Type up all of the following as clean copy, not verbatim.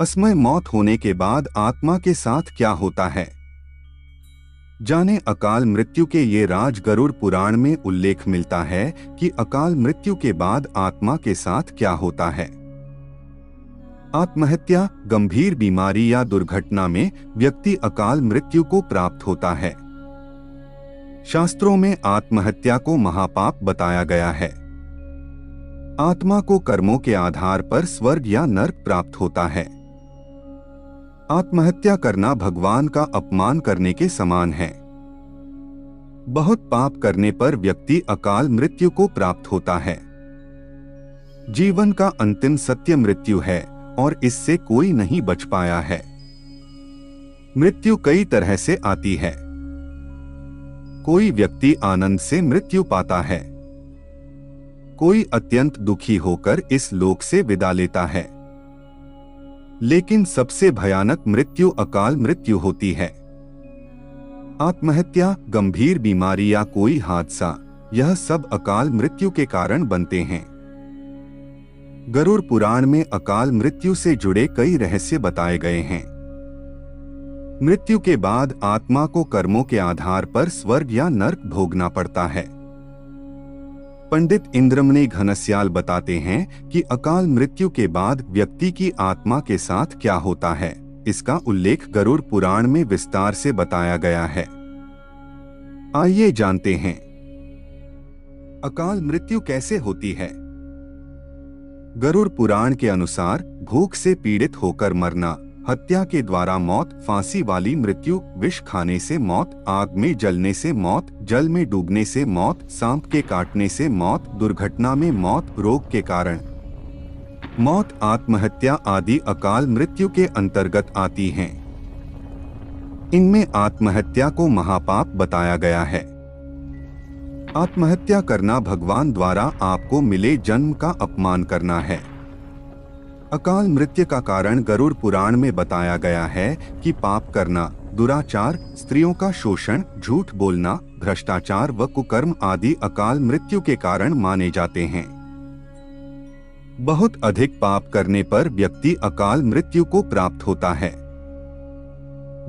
असमय मौत होने के बाद आत्मा के साथ क्या होता है? जाने अकाल मृत्यु के ये राज। गरुड़ पुराण में उल्लेख मिलता है कि अकाल मृत्यु के बाद आत्मा के साथ क्या होता है। आत्महत्या, गंभीर बीमारी या दुर्घटना में व्यक्ति अकाल मृत्यु को प्राप्त होता है। शास्त्रों में आत्महत्या को महापाप बताया गया है। आत्मा को कर्मों के आधार पर स्वर्ग या नर्क प्राप्त होता है। आत्महत्या करना भगवान का अपमान करने के समान है। बहुत पाप करने पर व्यक्ति अकाल मृत्यु को प्राप्त होता है। जीवन का अंतिम सत्य मृत्यु है और इससे कोई नहीं बच पाया है। मृत्यु कई तरह से आती है। कोई व्यक्ति आनंद से मृत्यु पाता है, कोई अत्यंत दुखी होकर इस लोक से विदा लेता है। लेकिन सबसे भयानक मृत्यु अकाल मृत्यु होती है। आत्महत्या, गंभीर बीमारी या कोई हादसा, यह सब अकाल मृत्यु के कारण बनते हैं। गरुड़ पुराण में अकाल मृत्यु से जुड़े कई रहस्य बताए गए हैं। मृत्यु के बाद आत्मा को कर्मों के आधार पर स्वर्ग या नर्क भोगना पड़ता है। पंडित इंद्रमणि घनश्याल बताते हैं कि अकाल मृत्यु के बाद व्यक्ति की आत्मा के साथ क्या होता है। इसका उल्लेख गरुड़ पुराण में विस्तार से बताया गया है। आइए जानते हैं अकाल मृत्यु कैसे होती है। गरुड़ पुराण के अनुसार भूख से पीड़ित होकर मरना, हत्या के द्वारा मौत, फांसी वाली मृत्यु, विष खाने से मौत, आग में जलने से मौत, जल में डूबने से मौत, सांप के काटने से मौत, दुर्घटना में मौत, रोग के कारण मौत, आत्महत्या आदि अकाल मृत्यु के अंतर्गत आती हैं। इनमें आत्महत्या को महापाप बताया गया है। आत्महत्या करना भगवान द्वारा आपको मिले जन्म का अपमान करना है। अकाल मृत्यु का कारण गरुड़ पुराण में बताया गया है कि पाप करना, दुराचार, स्त्रियों का शोषण, झूठ बोलना, भ्रष्टाचार व कुकर्म आदि अकाल मृत्यु के कारण माने जाते हैं। बहुत अधिक पाप करने पर व्यक्ति अकाल मृत्यु को प्राप्त होता है।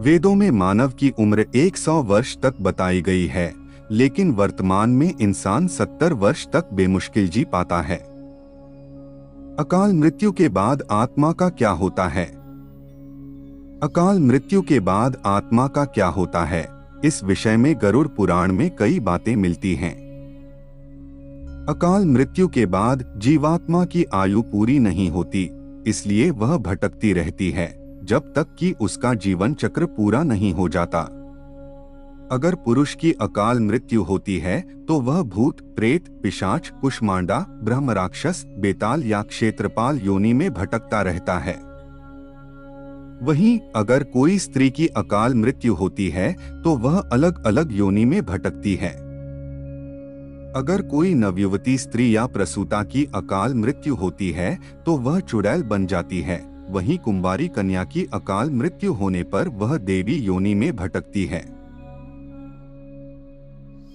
वेदों में मानव की उम्र 100 वर्ष तक बताई गई है, लेकिन वर्तमान में इंसान 70 वर्ष तक बेमुश्किल जी पाता है। अकाल मृत्यु के बाद आत्मा का क्या होता है? अकाल मृत्यु के बाद आत्मा का क्या होता है, इस विषय में गरुड़ पुराण में कई बातें मिलती हैं। अकाल मृत्यु के बाद जीवात्मा की आयु पूरी नहीं होती, इसलिए वह भटकती रहती है जब तक कि उसका जीवन चक्र पूरा नहीं हो जाता। अगर पुरुष की अकाल मृत्यु होती है तो वह भूत, प्रेत, पिशाच, कुष्मांडा, ब्रह्म राक्षस, बेताल या क्षेत्रपाल योनि में भटकता रहता है। वहीं अगर कोई स्त्री की अकाल मृत्यु होती है तो वह अलग अलग योनि में भटकती है। अगर कोई नवयुवती स्त्री या प्रसूता की अकाल मृत्यु होती है तो वह चुड़ैल बन जाती है। वहीं कुंवारी कन्या की अकाल मृत्यु होने पर वह देवी योनि में भटकती है।